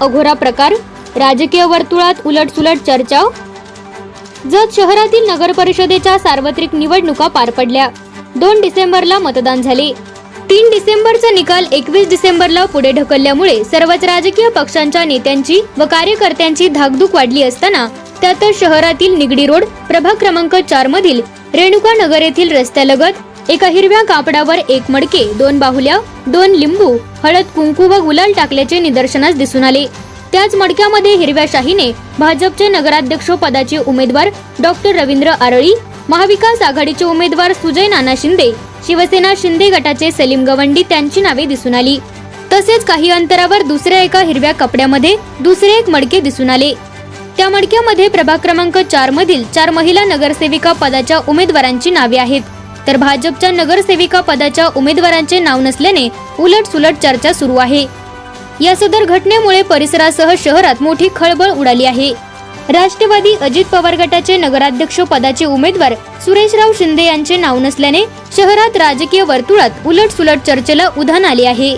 अघोरा प्रकार, राजकीय वर्तुळात उलटसुलट चर्चा। जत शहरातील नगर परिषदेच्या सार्वत्रिक निवडणुका पार पडल्या। 2 डिसेंबरला मतदान झाले। 3 डिसेंबरचा निकाल 21 डिसेंबरला पुढे ढकलल्यामुळे सर्वच राजकीय पक्षांच्या नेत्यांची व कार्यकर्त्यांची धाकधूक वाढली असताना त्यातच शहरातील निगडी रोड प्रभाग क्रमांक 4 मधील रेणुका नगर येथील रस्त्यालगत एका हिरव्या कापडावर 1 मडके, 2 बाहुल्या, 2 लिंबू, हळद कुंकू व गुलाल टाकल्याचे निदर्शनास दिसून आले। त्याच मडक्यामध्ये हिरव्या शाहीने भाजपचे नगराध्यक्ष पदाचे उमेदवार डॉक्टर रवींद्र आरळी, महाविकास आघाडीचे उमेदवार सुजय नाना शिंदे, शिवसेना शिंदे गटाचे सलीम गवंडी त्यांची नावे दिसून आली। तसेच काही अंतरावर दुसऱ्या एका हिरव्या कपड्यामध्ये दुसरे 1 मडके दिसून आले। त्या मडक्यामध्ये प्रभाग क्रमांक 4 मधील 4 महिला नगरसेविका पदाच्या उमेदवारांची नावे आहेत, तर भाजपच्या नगरसेविका पदाच्या उमेदवारांचे नाव नसल्याने उलटसुलट चर्चा सुरू आहे। या सदर घटनेमुळे परिसरासह शहरात मोठी खळबळ उडाली आहे। राष्ट्रवादी अजित पवार गटाचे नगराध्यक्ष पदाचे उमेदवार सुरेशराव शिंदे यांचे नाव नसल्याने शहरात राजकीय वर्तुळात उलटसुलट चर्चेला उधाण आले आहे।